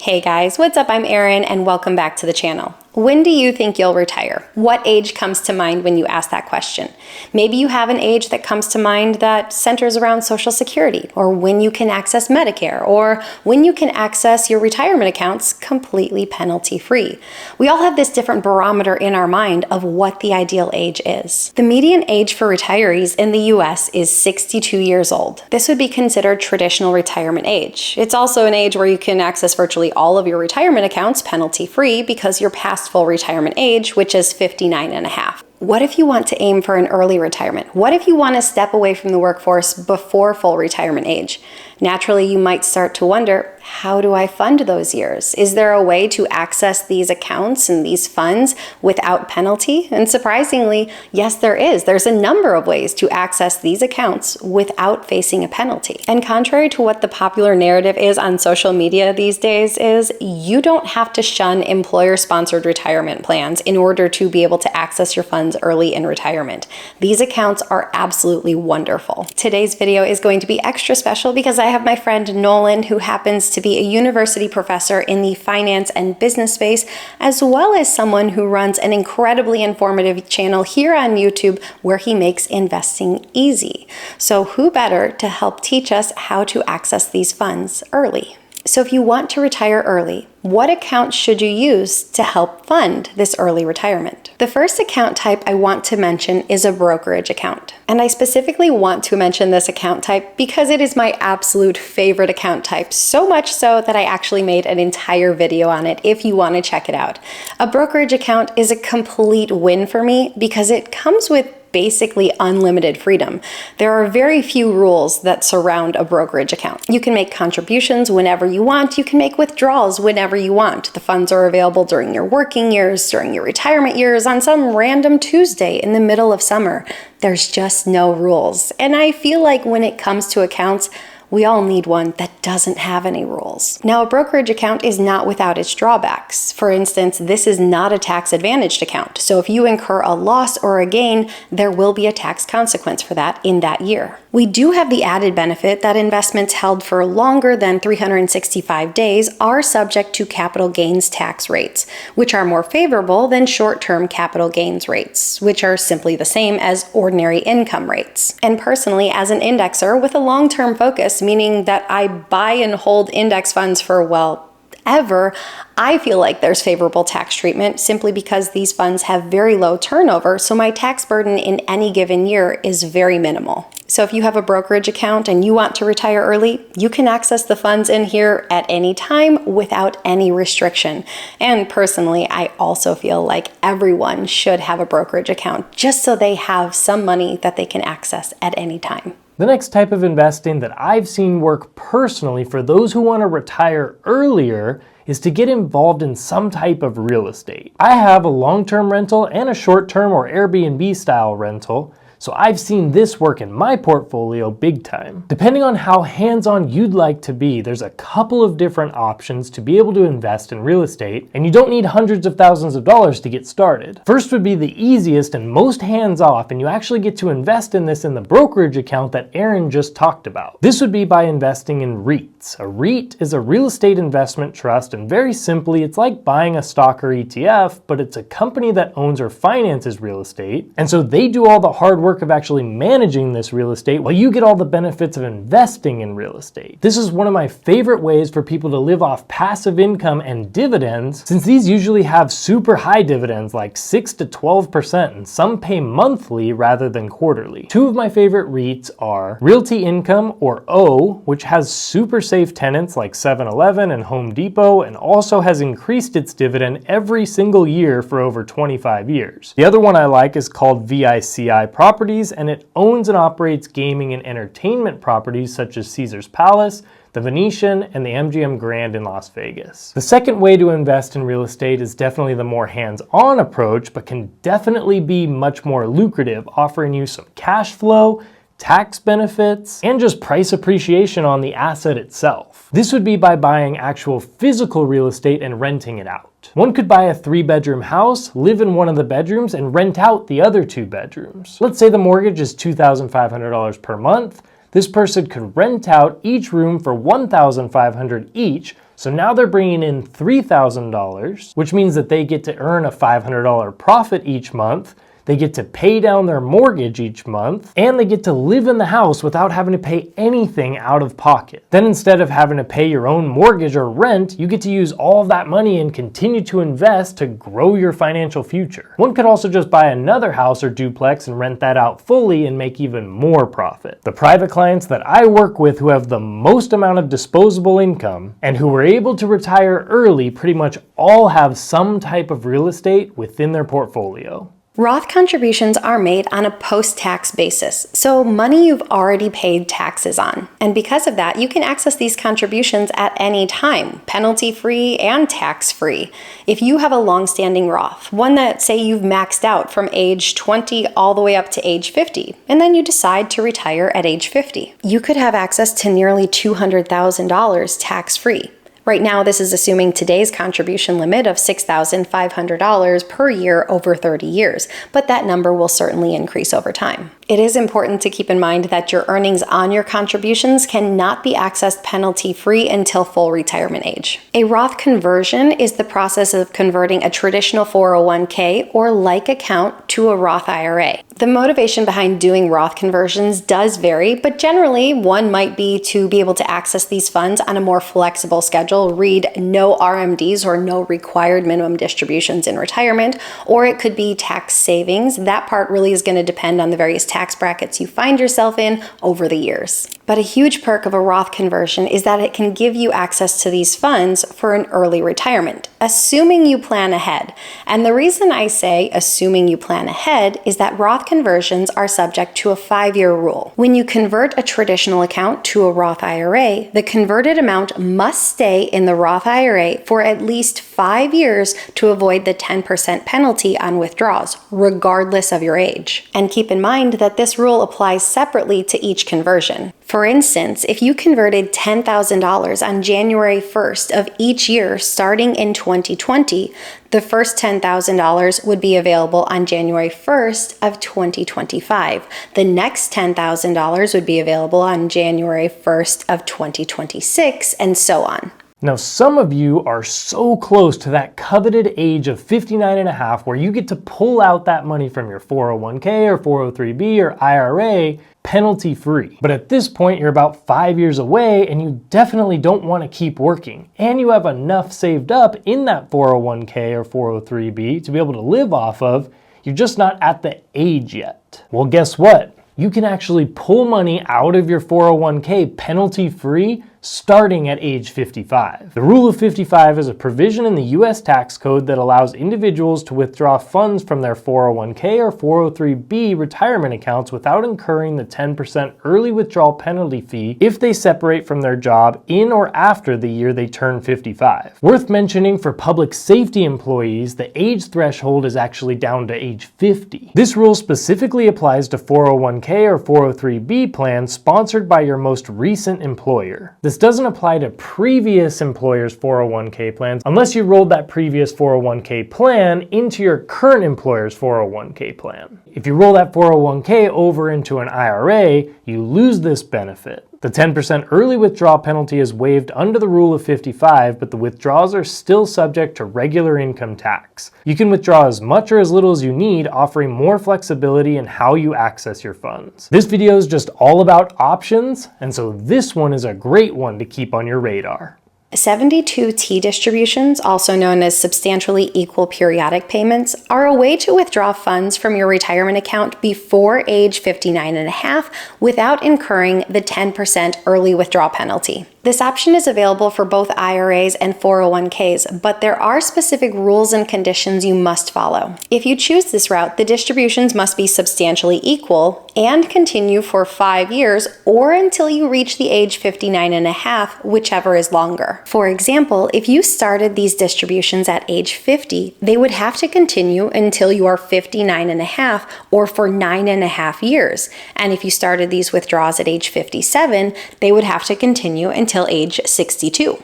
Hey guys, what's up? I'm Erin and welcome back to the channel. When do you think you'll retire? What age comes to mind when you ask that question? Maybe you have an age that comes to mind that centers around Social Security, or when you can access Medicare, or when you can access your retirement accounts completely penalty-free. We all have this different barometer in our mind of what the ideal age is. The median age for retirees in the US is 62 years old. This would be considered traditional retirement age. It's also an age where you can access virtually all of your retirement accounts penalty-free because you're past full retirement age, which is 59 and a half. What if you want to aim for an early retirement? What if you want to step away from the workforce before full retirement age? Naturally, you might start to wonder, how do I fund those years? Is there a way to access these accounts and these funds without penalty? And surprisingly, yes, there is. There's a number of ways to access these accounts without facing a penalty. And contrary to what the popular narrative is on social media these days is, you don't have to shun employer-sponsored retirement plans in order to be able to access your funds early in retirement. These accounts are absolutely wonderful. Today's video is going to be extra special because I have my friend Nolan, who happens to be a university professor in the finance and business space, as well as someone who runs an incredibly informative channel here on YouTube where he makes investing easy. So who better to help teach us how to access these funds early? So if you want to retire early, what account should you use to help fund this early retirement? The first account type I want to mention is a brokerage account. And I specifically want to mention this account type because it is my absolute favorite account type, so much so that I actually made an entire video on it if you want to check it out. A brokerage account is a complete win for me because it comes with basically unlimited freedom. There are very few rules that surround a brokerage account. You can make contributions whenever you want. You can make withdrawals whenever you want. The funds are available during your working years, during your retirement years, on some random Tuesday in the middle of summer. There's just no rules. And I feel like when it comes to accounts, we all need one that doesn't have any rules. Now, a brokerage account is not without its drawbacks. For instance, this is not a tax-advantaged account. So if you incur a loss or a gain, there will be a tax consequence for that in that year. We do have the added benefit that investments held for longer than 365 days are subject to capital gains tax rates, which are more favorable than short-term capital gains rates, which are simply the same as ordinary income rates. And personally, as an indexer with a long-term focus, meaning that I buy and hold index funds for, well, ever, I feel like there's favorable tax treatment simply because these funds have very low turnover, so my tax burden in any given year is very minimal. So if you have a brokerage account and you want to retire early, you can access the funds in here at any time without any restriction. And personally, I also feel like everyone should have a brokerage account just so they have some money that they can access at any time. The next type of investing that I've seen work personally for those who want to retire earlier is to get involved in some type of real estate. I have a long-term rental and a short-term or Airbnb style rental, so I've seen this work in my portfolio big time. Depending on how hands-on you'd like to be, there's a couple of different options to be able to invest in real estate, and you don't need hundreds of thousands of dollars to get started. First would be the easiest and most hands-off, and you actually get to invest in this in the brokerage account that Erin just talked about. This would be by investing in REITs. A REIT is a real estate investment trust, and very simply, it's like buying a stock or ETF, but it's a company that owns or finances real estate, and so they do all the hard work of actually managing this real estate while you get all the benefits of investing in real estate. This is one of my favorite ways for people to live off passive income and dividends, since these usually have super high dividends like 6 to 12%, and some pay monthly rather than quarterly. Two of my favorite REITs are Realty Income, or O, which has super safe tenants like 7-Eleven and Home Depot, and also has increased its dividend every single year for over 25 years. The other one I like is called VICI Properties, and it owns and operates gaming and entertainment properties such as Caesars Palace, the Venetian, and the MGM Grand in Las Vegas. The second way to invest in real estate is definitely the more hands-on approach, but can definitely be much more lucrative, offering you some cash flow, tax benefits, and just price appreciation on the asset itself. This would be by buying actual physical real estate and renting it out. One could buy a 3-bedroom house, live in one of the bedrooms, and rent out the other 2 bedrooms. Let's say the mortgage is $2,500 per month. This person could rent out each room for $1,500 each, so now they're bringing in $3,000, which means that they get to earn a $500 profit each month. They get to pay down their mortgage each month, and they get to live in the house without having to pay anything out of pocket. Then instead of having to pay your own mortgage or rent, you get to use all of that money and continue to invest to grow your financial future. One could also just buy another house or duplex and rent that out fully and make even more profit. The private clients that I work with who have the most amount of disposable income and who were able to retire early pretty much all have some type of real estate within their portfolio. Roth contributions are made on a post-tax basis, so money you've already paid taxes on. And because of that, you can access these contributions at any time, penalty-free and tax-free. If you have a long-standing Roth, one that, say, you've maxed out from age 20 all the way up to age 50, and then you decide to retire at age 50, you could have access to nearly $200,000 tax-free. Right now, this is assuming today's contribution limit of $6,500 per year over 30 years, but that number will certainly increase over time. It is important to keep in mind that your earnings on your contributions cannot be accessed penalty-free until full retirement age. A Roth conversion is the process of converting a traditional 401k or like account to a Roth IRA. The motivation behind doing Roth conversions does vary, but generally one might be to be able to access these funds on a more flexible schedule, read no RMDs or no required minimum distributions in retirement, or it could be tax savings. That part really is going to depend on the various tax brackets you find yourself in over the years. But a huge perk of a Roth conversion is that it can give you access to these funds for an early retirement, assuming you plan ahead. And the reason I say assuming you plan ahead is that Roth conversions are subject to a 5-year rule. When you convert a traditional account to a Roth IRA, the converted amount must stay in the Roth IRA for at least 5 years to avoid the 10% penalty on withdrawals, regardless of your age. And keep in mind that this rule applies separately to each conversion. For instance, if you converted $10,000 on January 1st of each year starting in 2020, the first $10,000 would be available on January 1st of 2025. The next $10,000 would be available on January 1st of 2026, and so on. Now, some of you are so close to that coveted age of 59 and a half where you get to pull out that money from your 401k or 403b or IRA penalty-free. But at this point, you're about 5 years away and you definitely don't want to keep working. And you have enough saved up in that 401k or 403b to be able to live off of. You're just not at the age yet. Well, guess what? You can actually pull money out of your 401k penalty-free starting at age 55. The Rule of 55 is a provision in the U.S. tax code that allows individuals to withdraw funds from their 401k or 403b retirement accounts without incurring the 10% early withdrawal penalty fee if they separate from their job in or after the year they turn 55. Worth mentioning, for public safety employees, the age threshold is actually down to age 50. This rule specifically applies to 401k or 403b plans sponsored by your most recent employer. This doesn't apply to previous employers' 401k plans unless you rolled that previous 401k plan into your current employer's 401k plan. If you roll that 401k over into an IRA, you lose this benefit. The 10% early withdrawal penalty is waived under the Rule of 55, but the withdrawals are still subject to regular income tax. You can withdraw as much or as little as you need, offering more flexibility in how you access your funds. This video is just all about options, and so this one is a great one to keep on your radar. 72T distributions, also known as substantially equal periodic payments, are a way to withdraw funds from your retirement account before age 59 and a half without incurring the 10% early withdrawal penalty. This option is available for both IRAs and 401ks, but there are specific rules and conditions you must follow. If you choose this route, the distributions must be substantially equal and continue for 5 years or until you reach the age 59 and a half, whichever is longer. For example, if you started these distributions at age 50, they would have to continue until you are 59 and a half or for 9.5 years. And if you started these withdrawals at age 57, they would have to continue until age 62.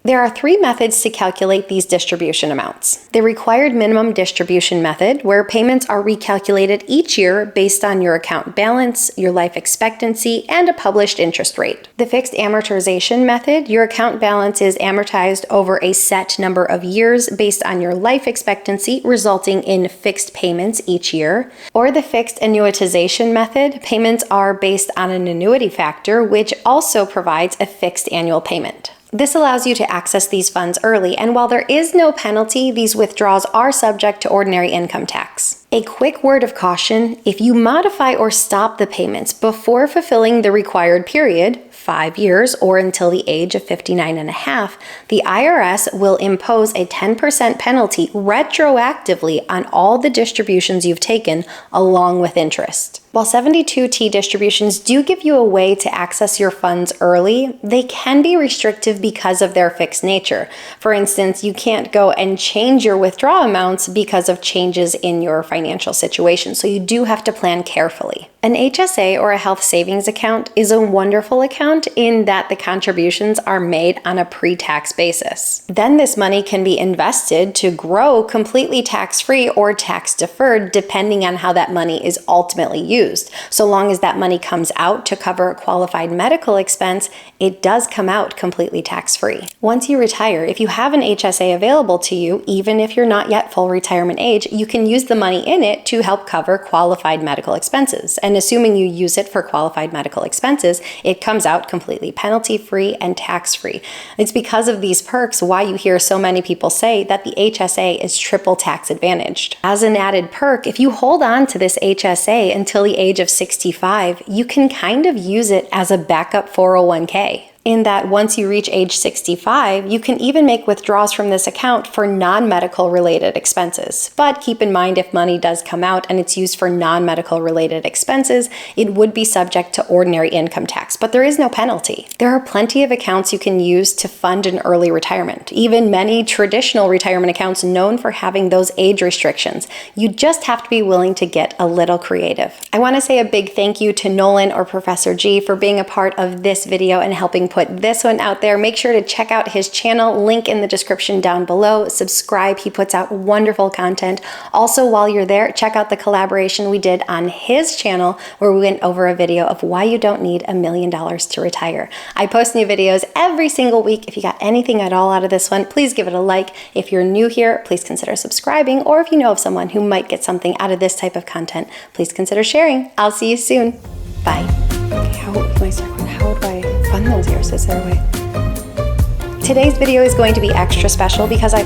There are 3 methods to calculate these distribution amounts. The required minimum distribution method, where payments are recalculated each year based on your account balance, your life expectancy, and a published interest rate. The fixed amortization method, your account balance is amortized over a set number of years based on your life expectancy, resulting in fixed payments each year. Or the fixed annuitization method, payments are based on an annuity factor, which also provides a fixed annual payment. This allows you to access these funds early, and while there is no penalty, these withdrawals are subject to ordinary income tax. A quick word of caution: if you modify or stop the payments before fulfilling the required period, 5 years or until the age of 59 and a half, the IRS will impose a 10% penalty retroactively on all the distributions you've taken, along with interest. While 72T distributions do give you a way to access your funds early, they can be restrictive because of their fixed nature. For instance, you can't go and change your withdrawal amounts because of changes in your financial situation, so you do have to plan carefully. An HSA, or a health savings account, is a wonderful account in that the contributions are made on a pre-tax basis. Then this money can be invested to grow completely tax-free or tax-deferred, depending on how that money is ultimately used. So long as that money comes out to cover a qualified medical expense, it does come out completely tax-free. Once you retire, if you have an HSA available to you, even if you're not yet full retirement age, you can use the money in it to help cover qualified medical expenses. And assuming you use it for qualified medical expenses, it comes out completely penalty-free and tax-free. It's because of these perks why you hear so many people say that the HSA is triple tax advantaged. As an added perk, if you hold on to this HSA until the age of 65, you can kind of use it as a backup 401k. In that once you reach age 65, you can even make withdrawals from this account for non-medical related expenses. But keep in mind, if money does come out and it's used for non-medical related expenses, it would be subject to ordinary income tax, but there is no penalty. There are plenty of accounts you can use to fund an early retirement, even many traditional retirement accounts known for having those age restrictions. You just have to be willing to get a little creative. I want to say a big thank you to Nolan, or Professor G, for being a part of this video and helping put this one out there. Make sure to check out his channel, link in the description down below. Subscribe, he puts out wonderful content. Also, while you're there, check out the collaboration we did on his channel where we went over a video of why you don't need $1 million to retire. I post new videos every single week. If you got anything at all out of this one, please give it a like. If you're new here, please consider subscribing, or if you know of someone who might get something out of this type of content, please consider sharing. I'll see you soon. Bye. Okay, how do I fund those ears? Is there a way? Today's video is going to be extra special because I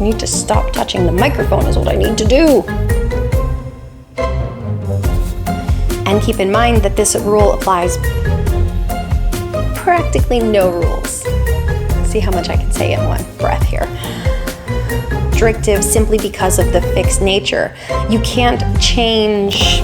need to stop touching the microphone is what I need to do. And keep in mind that this rule applies practically no rules. See how much I can say in one breath here. Restrictive simply because of the fixed nature. You can't change